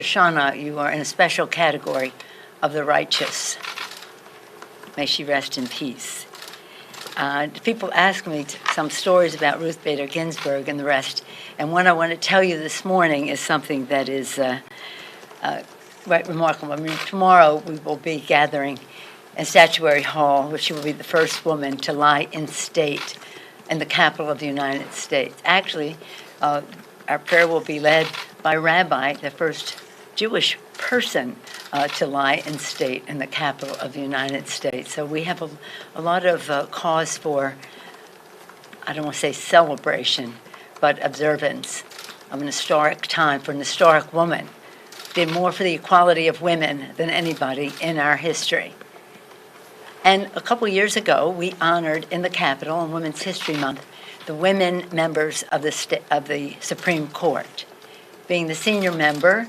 Shauna, you are in a special category of the righteous. May she rest in peace. People ask me some stories about Ruth Bader Ginsburg and the rest, and one I want to tell you this morning is something that is quite remarkable. I mean, tomorrow we will be gathering in Statuary Hall, where she will be the first woman to lie in state in the capital of the United States. Actually, our prayer will be led by a rabbi, the first Jewish person to lie in state in the capital of the United States. So we have a lot of cause for, I don't want to say celebration, but observance of an historic time for an historic woman. Did more for the equality of women than anybody in our history. And a couple years ago, we honored in the Capitol on Women's History Month the women members of the Supreme Court. Being the senior member,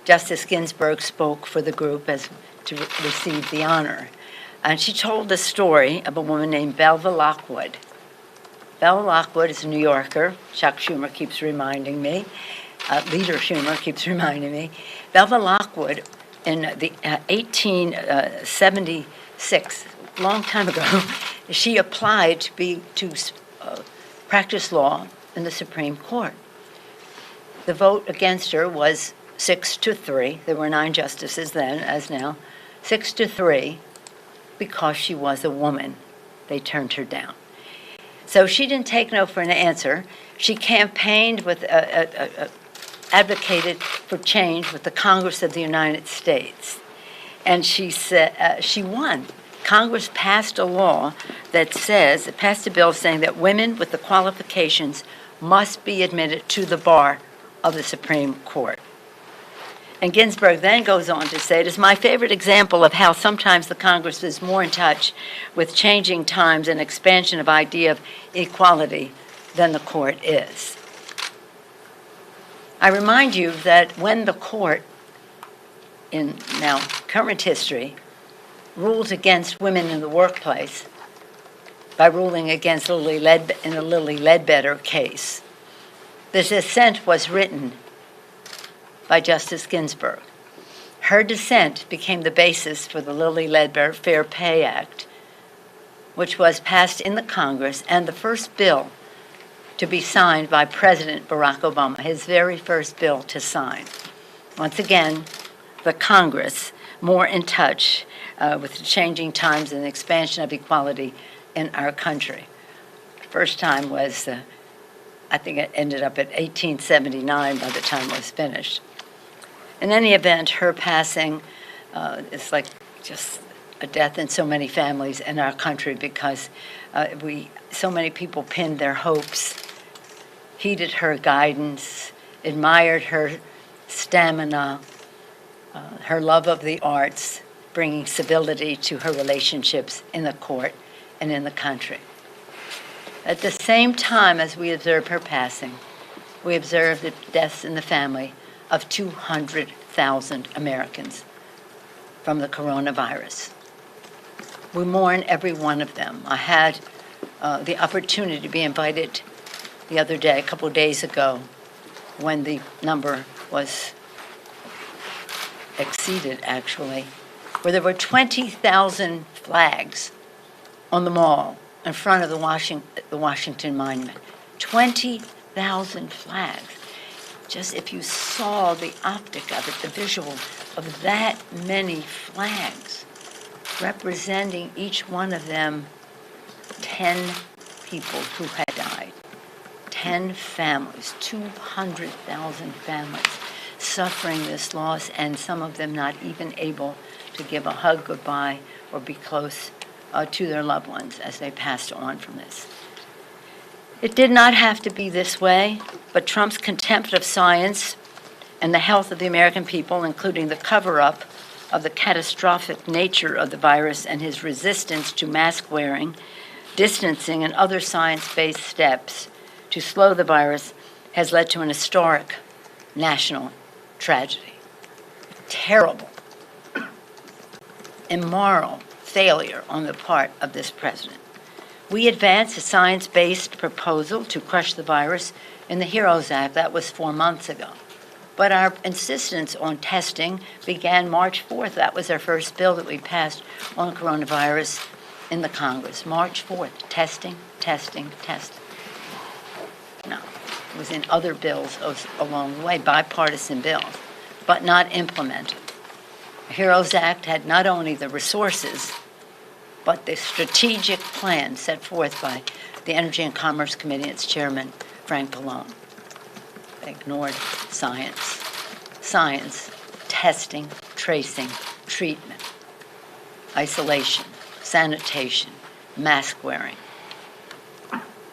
Justice Ginsburg spoke for the group as to receive the honor. And she told the story of a woman named Belva Lockwood. Belva Lockwood is a New Yorker. Chuck Schumer keeps reminding me. Leader Schumer keeps reminding me. Belva Lockwood, in the 1876, a long time ago, she applied to practice law in the Supreme Court. The vote against her was 6-3. There were 9 justices then, as now. 6-3, because she was a woman. They turned her down. So she didn't take no for an answer. She campaigned with, advocated for change with the Congress of the United States. And she said, she won. Congress passed a law that says, it passed a bill saying that women with the qualifications must be admitted to the bar of the Supreme Court. And Ginsburg then goes on to say, it is my favorite example of how sometimes the Congress is more in touch with changing times and expansion of idea of equality than the court is. I remind you that when the court, in now current history, ruled against women in the workplace by ruling against in the Lilly Ledbetter case, the dissent was written by Justice Ginsburg. Her dissent became the basis for the Lilly Ledbetter Fair Pay Act, which was passed in the Congress and the first bill to be signed by President Barack Obama, his very first bill to sign. Once again, the Congress more in touch with the changing times and the expansion of equality in our country. The first time was, I think it ended up at 1879 by the time it was finished. In any event, her passing is like just a death in so many families in our country because so many people pinned their hopes, heeded her guidance, admired her stamina, her love of the arts, bringing civility to her relationships in the court and in the country. At the same time as we observe her passing, we observe the deaths in the family of 200,000 Americans from the coronavirus. We mourn every one of them. I had the opportunity to be invited the other day, a couple of days ago, when the number was exceeded, actually, where there were 20,000 flags on the mall in front of the Washington Monument. 20,000 flags. Just if you saw the optic of it, the visual of that many flags, representing each one of them 10 people who had died. 10 families, 200,000 families suffering this loss, and some of them not even able to give a hug goodbye or be close to their loved ones as they passed on from this. It did not have to be this way, but Trump's contempt of science and the health of the American people, including the cover-up of the catastrophic nature of the virus and his resistance to mask wearing, distancing, and other science-based steps to slow the virus, has led to an historic national tragedy. Terrible, immoral failure on the part of this president. We advanced a science-based proposal to crush the virus in the HEROES Act. That was 4 months ago. But our insistence on testing began March 4th. That was our first bill that we passed on coronavirus in the Congress. March 4th, testing, testing, testing. No, it was in other bills along the way, bipartisan bills, but not implemented. The HEROES Act had not only the resources, but the strategic plan set forth by the Energy and Commerce Committee and its chairman, Frank Pallone. They ignored science. Science, testing, tracing, treatment, isolation, sanitation, mask wearing.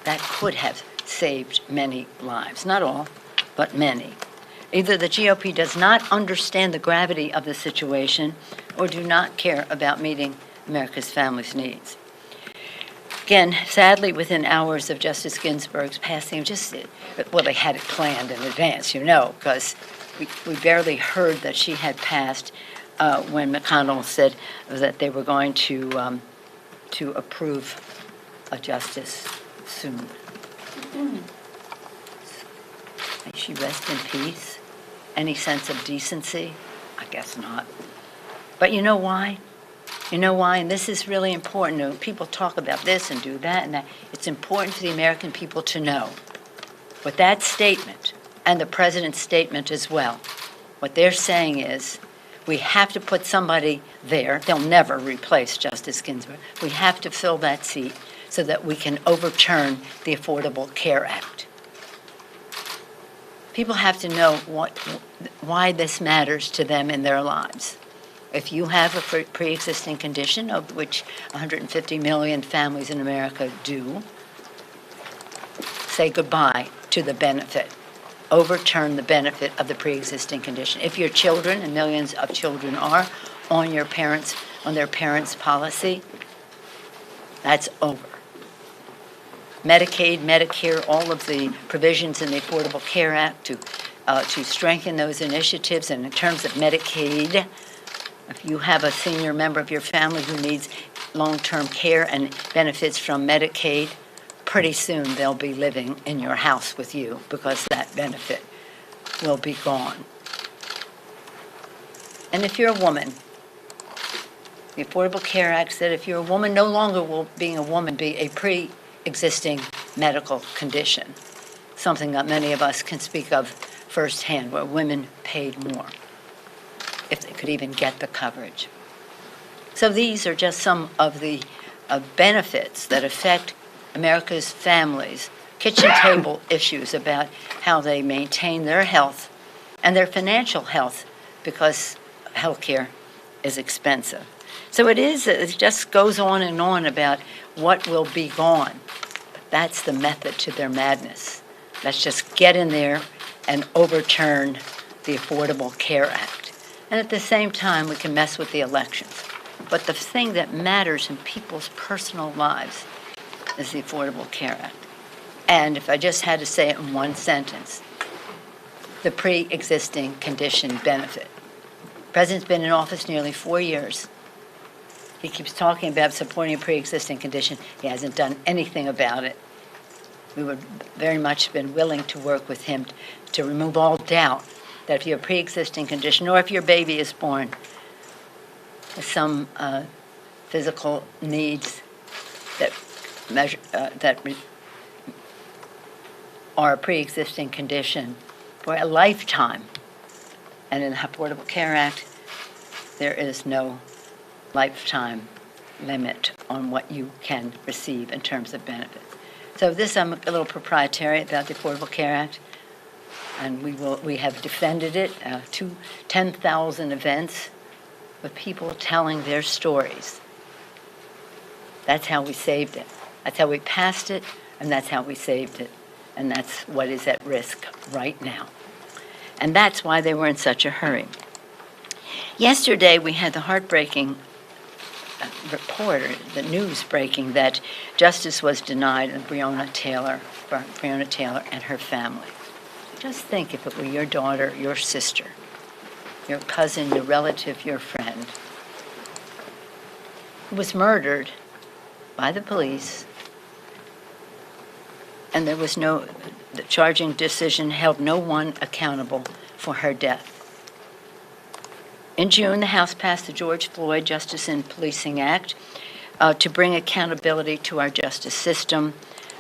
That could have saved many lives. Not all, but many. Either the GOP does not understand the gravity of the situation or do not care about meeting America's families' needs. Again, sadly, within hours of Justice Ginsburg's passing, they had it planned in advance, because we barely heard that she had passed when McConnell said that they were going to approve a justice soon. May she rest in peace? Any sense of decency? I guess not. But you know why? You know why? And this is really important. People talk about this and do that and that. It's important for the American people to know what that statement and the president's statement as well, what they're saying is we have to put somebody there. They'll never replace Justice Ginsburg. We have to fill that seat so that we can overturn the Affordable Care Act. People have to know why this matters to them in their lives. If you have a pre-existing condition, of which 150 million families in America do, say goodbye to the benefit. Overturn the benefit of the pre-existing condition. If your children, and millions of children are, on their parents' policy, that's over. Medicaid, Medicare, all of the provisions in the Affordable Care Act to strengthen those initiatives. And in terms of Medicaid, if you have a senior member of your family who needs long-term care and benefits from Medicaid, pretty soon they'll be living in your house with you because that benefit will be gone. And if you're a woman, the Affordable Care Act said if you're a woman, no longer will being a woman be a pre-existing medical condition, something that many of us can speak of firsthand, where women paid more, if they could even get the coverage. So these are just some of the benefits that affect America's families, kitchen table issues about how they maintain their health and their financial health because health care is expensive. So it just goes on and on about what will be gone. But that's the method to their madness. Let's just get in there and overturn the Affordable Care Act. And at the same time, we can mess with the elections. But the thing that matters in people's personal lives is the Affordable Care Act. And if I just had to say it in one sentence, the pre-existing condition benefit. The president's been in office nearly 4 years. He keeps talking about supporting a pre-existing condition. He hasn't done anything about it. We would very much been willing to work with him to remove all doubt that if you have a pre-existing condition or if your baby is born with some physical needs that are a pre-existing condition for a lifetime. And in the Affordable Care Act, there is no lifetime limit on what you can receive in terms of benefits. So this, I'm a little proprietary about the Affordable Care Act, and we have defended it, 10,000 events with people telling their stories. That's how we saved it. That's how we passed it, and that's how we saved it. And that's what is at risk right now. And that's why they were in such a hurry. Yesterday, we had the heartbreaking report, or the news breaking, that justice was denied of Breonna Taylor and her family. Just think if it were your daughter, your sister, your cousin, your relative, your friend, who was murdered by the police, and there was the charging decision held no one accountable for her death. In June, the House passed the George Floyd Justice in Policing Act to bring accountability to our justice system.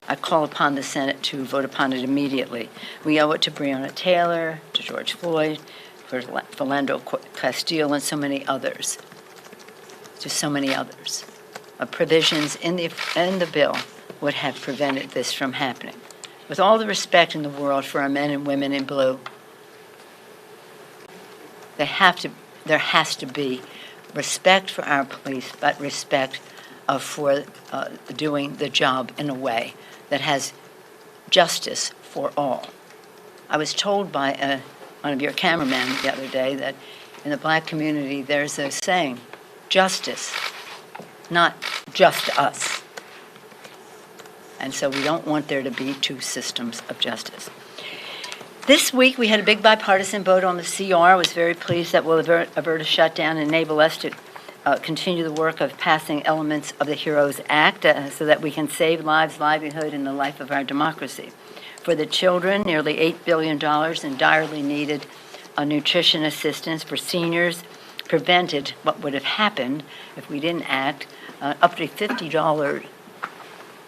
I call upon the Senate to vote upon it immediately. We owe it to Breonna Taylor, to George Floyd, for Philando Castile, and so many others. Just so many others. Provisions in the bill would have prevented this from happening. With all the respect in the world for our men and women in blue, there has to be respect for our police, but respect for doing the job in a way that has justice for all. I was told by one of your cameramen the other day that in the black community there's a saying, justice, not just us. And so we don't want there to be two systems of justice. This week we had a big bipartisan vote on the CR. I was very pleased that we'll avert a shutdown and enable us to continue the work of passing elements of the HEROES Act so that we can save lives, livelihood, and the life of our democracy. For the children, nearly $8 billion in direly needed nutrition assistance. For seniors, prevented what would have happened if we didn't act, up to $50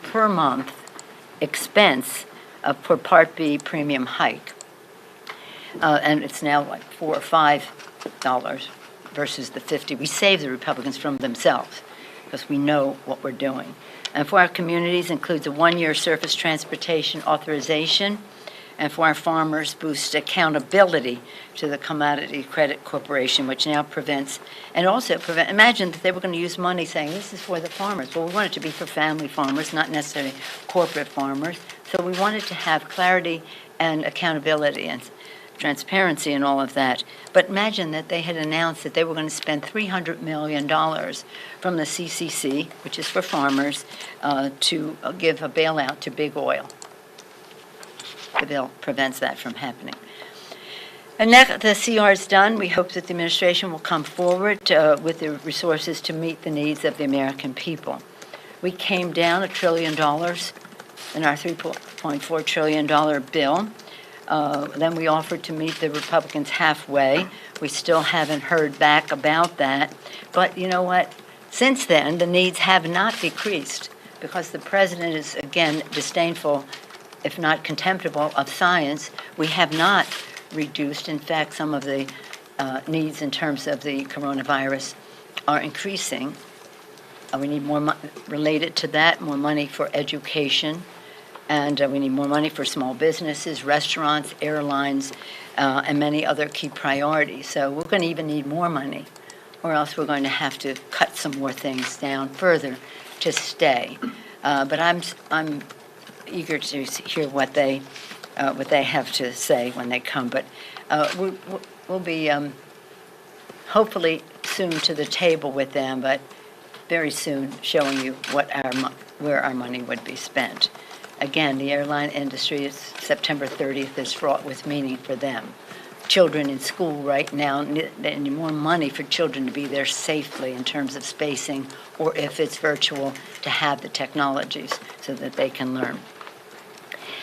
per month expense for Part B premium hike. And it's now like $4 or $5 versus the 50. We save the Republicans from themselves because we know what we're doing. And for our communities includes a 1-year surface transportation authorization, and for our farmers boosts accountability to the Commodity Credit Corporation, which now prevents, and also imagine that they were going to use money saying this is for the farmers. Well, we want it to be for family farmers, not necessarily corporate farmers. So we wanted to have clarity and accountability and transparency and all of that. But imagine that they had announced that they were going to spend $300 million from the CCC, which is for farmers, to give a bailout to big oil. The bill prevents that from happening. And now that the CR is done, we hope that the administration will come forward with the resources to meet the needs of the American people. We came down $1 trillion in our $3.4 trillion bill. Then we offered to meet the Republicans halfway. We still haven't heard back about that. But you know what? Since then, the needs have not decreased because the president is, again, disdainful, if not contemptible, of science. We have not reduced. In fact, some of the needs in terms of the coronavirus are increasing. We need more related to that, more money for education. And we need more money for small businesses, restaurants, airlines, and many other key priorities. So we're going to even need more money, or else we're going to have to cut some more things down further to stay. But I'm eager to hear what they have to say when they come. But we'll be hopefully soon to the table with them, but very soon showing you where our money would be spent. Again, the airline industry, September 30th is fraught with meaning for them. Children in school right now, they need more money for children to be there safely in terms of spacing, or if it's virtual, to have the technologies so that they can learn.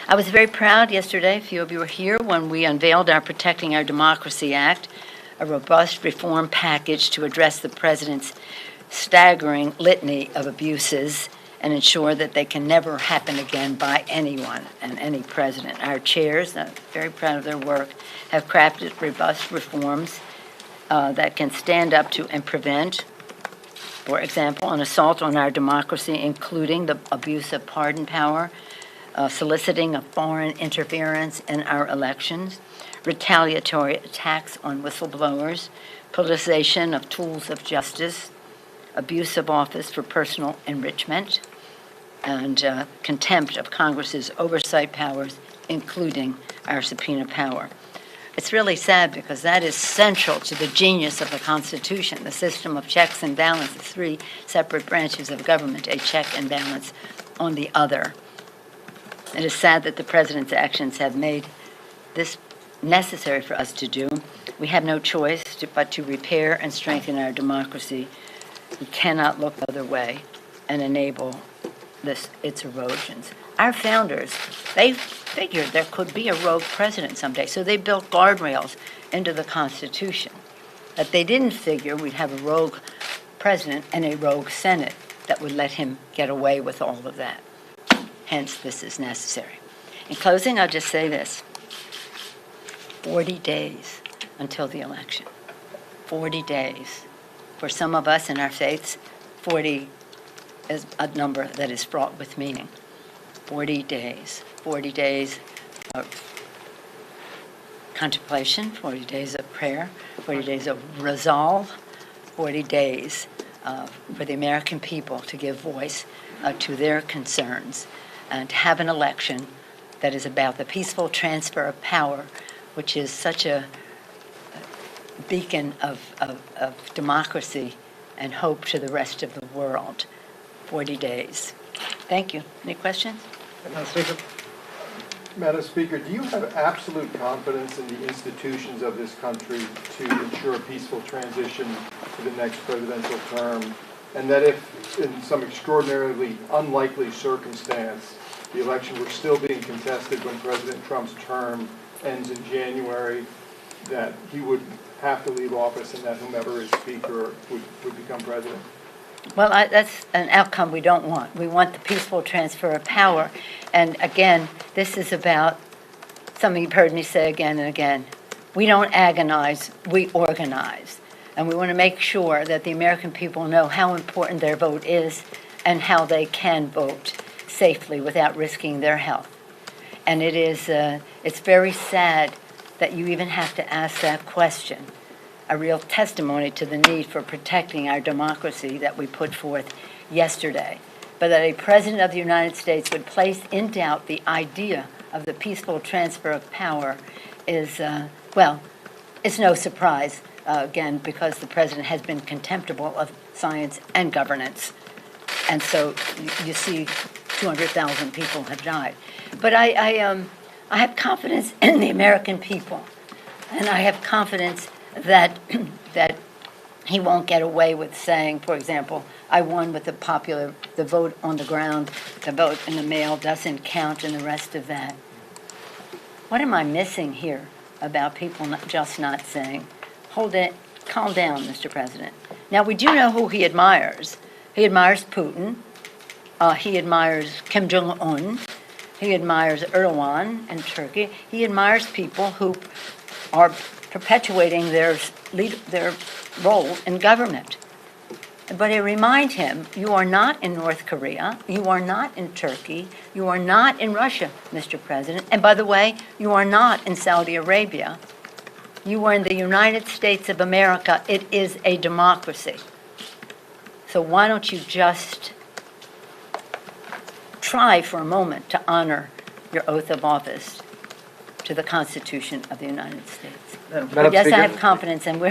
I was very proud yesterday, a few of you were here, when we unveiled our Protecting Our Democracy Act, a robust reform package to address the president's staggering litany of abuses and ensure that they can never happen again by anyone and any president. Our chairs, I'm very proud of their work, have crafted robust reforms that can stand up to and prevent, for example, an assault on our democracy, including the abuse of pardon power, soliciting of foreign interference in our elections, retaliatory attacks on whistleblowers, politicization of tools of justice, abuse of office for personal enrichment, and contempt of Congress's oversight powers, including our subpoena power. It's really sad because that is central to the genius of the Constitution, the system of checks and balances, 3 separate branches of government, a check and balance on the other. It is sad that the president's actions have made this necessary for us to do. We have no choice but to repair and strengthen our democracy. We cannot look the other way and enable its erosions. our founders, they figured there could be a rogue president someday, so they built guardrails into the Constitution. But they didn't figure we'd have a rogue president and a rogue Senate that would let him get away with all of that. Hence, this is necessary. In closing, I'll just say this. 40 days until the election. 40 days. For some of us in our faiths, 40 is a number that is fraught with meaning. 40 days. 40 days of contemplation, 40 days of prayer, 40 days of resolve, 40 days for the American people to give voice to their concerns and to have an election that is about the peaceful transfer of power, which is such a beacon of democracy and hope to the rest of the world. 40 days. Thank you. Any questions? Madam Speaker. Madam Speaker, do you have absolute confidence in the institutions of this country to ensure a peaceful transition to the next presidential term, and that if, in some extraordinarily unlikely circumstance, the election were still being contested when President Trump's term ends in January, that he would have to leave office and that whomever is Speaker would become president? Well, that's an outcome we don't want. We want the peaceful transfer of power. And again, this is about something you've heard me say again and again. We don't agonize, we organize. And we want to make sure that the American people know how important their vote is and how they can vote safely without risking their health. And it's very sad that you even have to ask that question. A real testimony to the need for protecting our democracy that we put forth yesterday. But that a president of the United States would place in doubt the idea of the peaceful transfer of power is, it's no surprise, again, because the president has been contemptible of science and governance. And so you see 200,000 people have died. But I have confidence in the American people, and I have confidence that he won't get away with saying, for example, I won with the vote on the ground, the vote in the mail doesn't count, and the rest of that. What am I missing here about people just not saying, hold it, calm down, Mr. President? Now, we do know who he admires. He admires Putin. He admires Kim Jong-un. He admires Erdogan in Turkey. He admires people who are perpetuating their role in government. But I remind him, you are not in North Korea, you are not in Turkey, you are not in Russia, Mr. President, and by the way, you are not in Saudi Arabia. You are in the United States of America. It is a democracy. So why don't you just try for a moment to honor your oath of office to the Constitution of the United States? Madam Yes, Speaker. I have confidence, and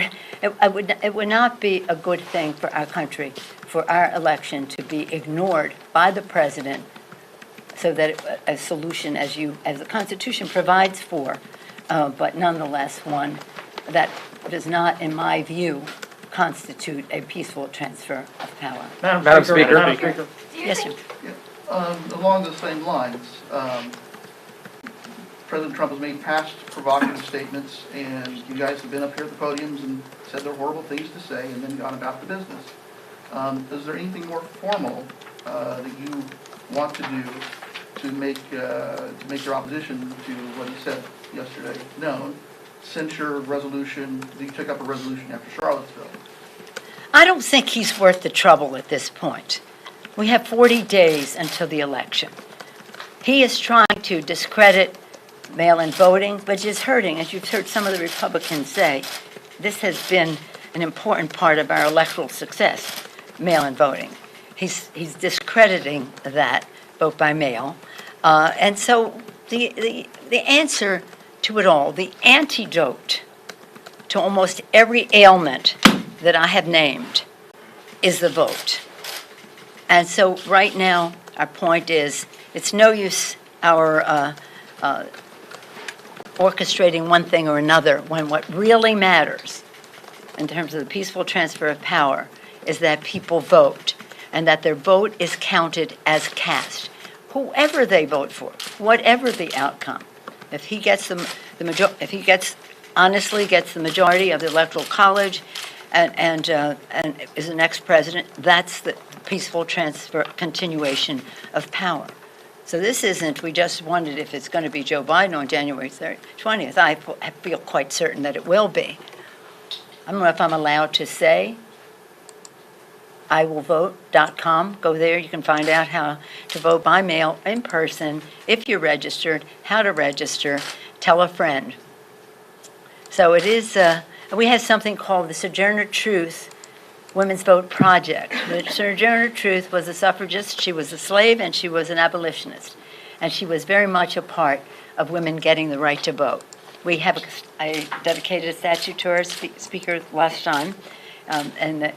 it would not be a good thing for our country, for our election to be ignored by the president, so that a solution, as the Constitution provides for, but nonetheless one that does not, in my view, constitute a peaceful transfer of power. Madam Speaker. Yes, sir. Along the same lines, President Trump has made past provocative statements, and you guys have been up here at the podiums and said there are horrible things to say and then gone about the business. Is there anything more formal that you want to do to make your opposition to what he said yesterday known, since your resolution, you took up a resolution after Charlottesville? I don't think he's worth the trouble at this point. We have 40 days until the election. He is trying to discredit mail-in voting, which is hurting. As you've heard some of the Republicans say, this has been an important part of our electoral success, mail-in voting. He's discrediting that, vote by mail. And so the answer to it all, the antidote to almost every ailment that I have named, is the vote. And so right now, our point is, it's no use our orchestrating one thing or another when what really matters in terms of the peaceful transfer of power is that people vote and that their vote is counted as cast. whoever they vote for, whatever the outcome. If he gets if he honestly gets the majority of the Electoral College and is the next president, that's the peaceful continuation of power. So this isn't, we just wondered if it's going to be Joe Biden on January 20th. I feel quite certain that it will be. I don't know if I'm allowed to say. iwillvote.com. Go there. You can find out how to vote by mail, in person, if you're registered, how to register. Tell a friend. So it is, we have something called the Sojourner Truth Women's Vote Project. The Sojourner Truth was a suffragist. She was a slave and she was an abolitionist. And she was very much a part of women getting the right to vote. I dedicated a statue to our speaker last time in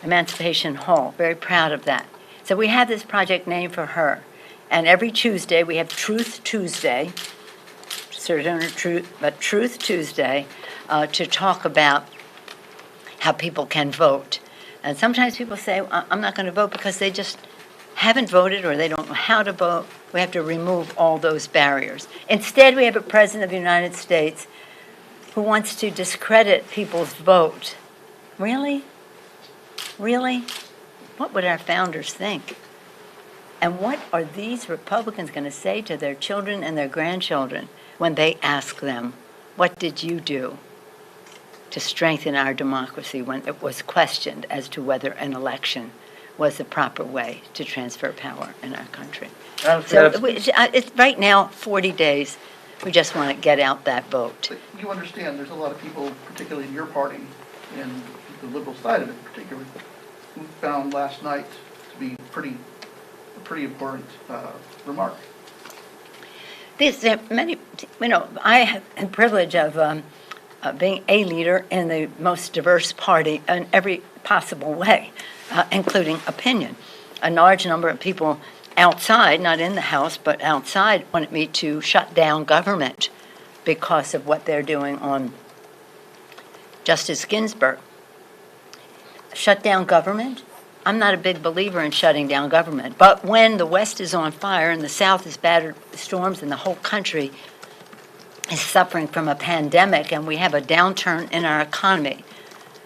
Emancipation Hall. Very proud of that. So we have this project named for her. And every Tuesday we have Truth Tuesday, Sojourner Truth, but Truth Tuesday, to talk about how people can vote. And sometimes people say, I'm not going to vote because they just haven't voted or they don't know how to vote. We have to remove all those barriers. Instead, we have a president of the United States who wants to discredit people's vote. Really? Really? What would our founders think? And what are these Republicans going to say to their children and their grandchildren when they ask them, what did you do to strengthen our democracy when it was questioned as to whether an election was the proper way to transfer power in our country? So it's right now, 40 days. We just want to get out that vote. But you understand there's a lot of people, particularly in your party, and the liberal side of it particularly, who found last night to be a pretty important remark. Many, I have the privilege of being a leader in the most diverse party in every possible way, including opinion. A large number of people outside, not in the House, but outside, wanted me to shut down government because of what they're doing on Justice Ginsburg. Shut down government? I'm not a big believer in shutting down government. But when the West is on fire and the South is battered with storms and the whole country is suffering from a pandemic and we have a downturn in our economy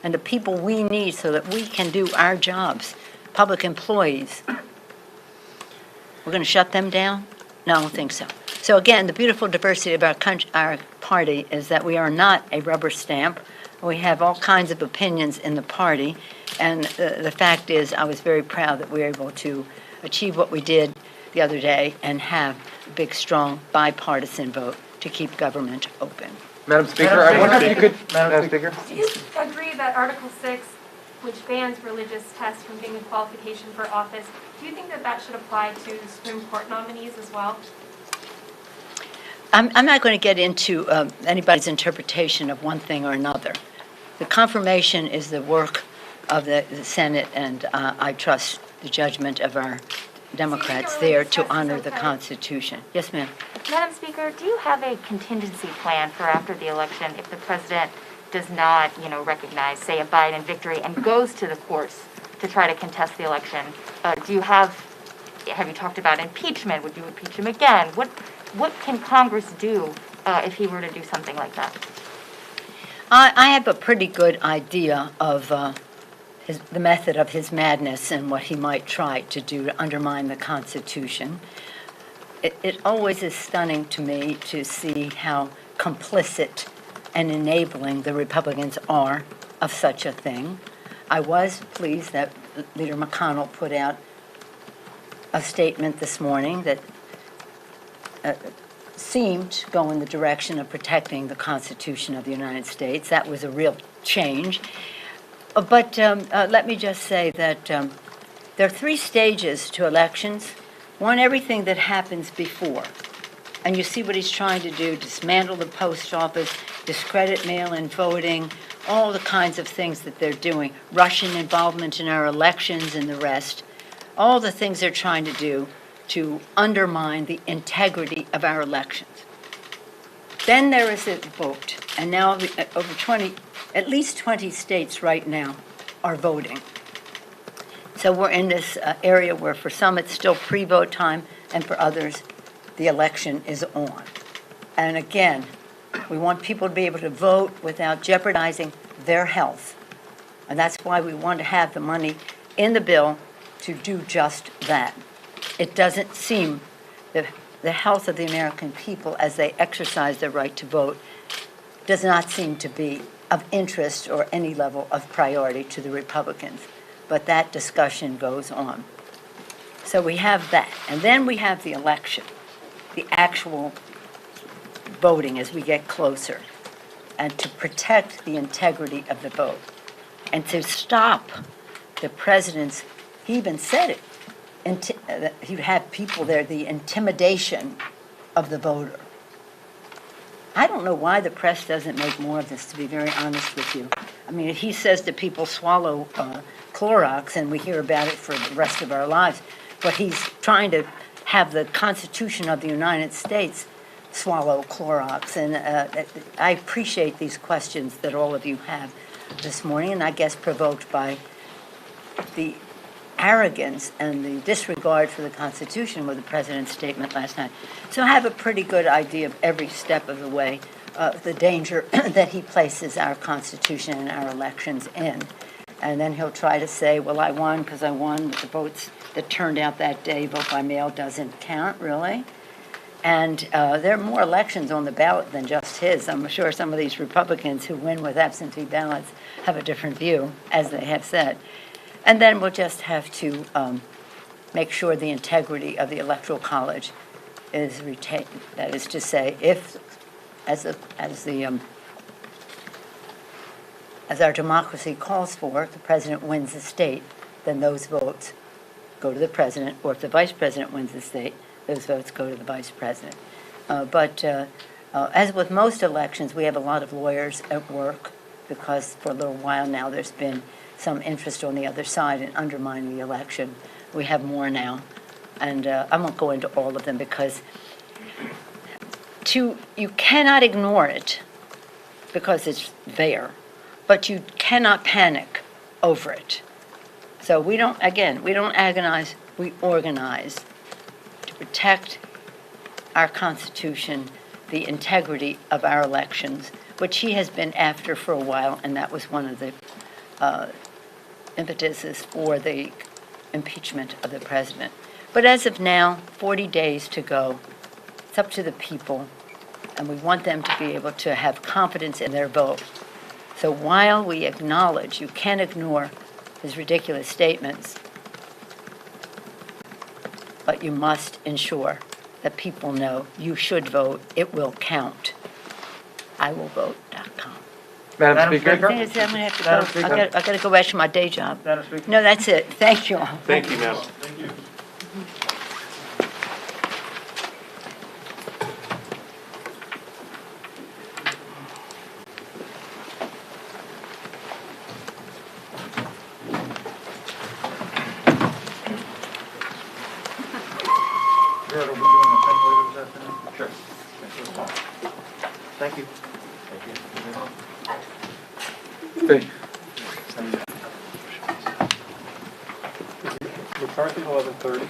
and the people we need so that we can do our jobs, public employees, we're going to shut them down? No, I don't think so. So again, the beautiful diversity of our party is that we are not a rubber stamp. We have all kinds of opinions in the party. And the fact is, I was very proud that we were able to achieve what we did the other day and have a big, strong, bipartisan vote to keep government open. Madam Speaker, I wonder if you could, Madam Speaker. Do you agree that Article 6, which bans religious tests from being a qualification for office, do you think that that should apply to the Supreme Court nominees as well? I'm not going to get into anybody's interpretation of one thing or another. The confirmation is the work of the Senate, and I trust the judgment of our Democrats there to honor the Constitution. Yes, ma'am. Madam Speaker, do you have a contingency plan for after the election if the president does not, recognize, say, a Biden victory and goes to the courts to try to contest the election? Have you talked about impeachment? Would you impeach him again? What can Congress do if he were to do something like that? I have a pretty good idea of the method of his madness and what he might try to do to undermine the Constitution. It always is stunning to me to see how complicit and enabling the Republicans are of such a thing. I was pleased that Leader McConnell put out a statement this morning that seemed to go in the direction of protecting the Constitution of the United States. That was a real change. But let me just say that there are 3 stages to elections. One, everything that happens before. And you see what he's trying to do, dismantle the post office, discredit mail-in voting, all the kinds of things that they're doing, Russian involvement in our elections and the rest, all the things they're trying to do to undermine the integrity of our elections. Then there is a vote, and now at least 20 states right now are voting. So we're in this area where for some it's still pre-vote time, and for others, the election is on. And again, we want people to be able to vote without jeopardizing their health. And that's why we want to have the money in the bill to do just that. It doesn't seem that the health of the American people as they exercise their right to vote does not seem to be of interest or any level of priority to the Republicans. But that discussion goes on. So we have that. And then we have the election, the actual voting as we get closer, and to protect the integrity of the vote, and to stop the president's, he even said it, that he'd have people there, the intimidation of the voter. I don't know why the press doesn't make more of this, to be very honest with you. I mean, if he says that people swallow Clorox, and we hear about it for the rest of our lives, but he's trying to have the Constitution of the United States swallow Clorox. And I appreciate these questions that all of you have this morning, and I guess provoked by the arrogance and the disregard for the Constitution with the president's statement last night. So I have a pretty good idea of every step of the way, the danger that he places our Constitution and our elections in. And then he'll try to say, well, I won because I won, but the votes that turned out that day, vote by mail, doesn't count, really. And there are more elections on the ballot than just his. I'm sure some of these Republicans who win with absentee ballots have a different view, as they have said. And then we'll just have to make sure the integrity of the Electoral College is retained. That is to say, if, as our democracy calls for, if the president wins the state, then those votes go to the president, or if the vice president wins the state, those votes go to the vice president. But as with most elections, we have a lot of lawyers at work because for a little while now there's been some interest on the other side in undermining the election. We have more now, and I won't go into all of them because you cannot ignore it because it's there, but you cannot panic over it. So we don't agonize, we organize to protect our Constitution, the integrity of our elections, which he has been after for a while, and that was one of the impetuses for the impeachment of the president. But as of now, 40 days to go. It's up to the people, and we want them to be able to have confidence in their vote. So while we acknowledge you can't ignore his ridiculous statements, but you must ensure that people know you should vote, it will count. IWillVote.com. Madam I Speaker? think it's, I'm gonna have to Madam go. Speaker? I gotta go back to my day job. Madam Speaker? No, that's it. Thank you all. Thank you, ma'am. Jared, are we doing the thing later this afternoon? Sure. Thank you. Thank- McCarthy, 11:30.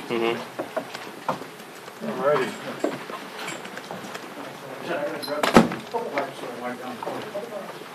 Mhm. All righty. Jared, I gotta grab a couple wipes so I wipe down.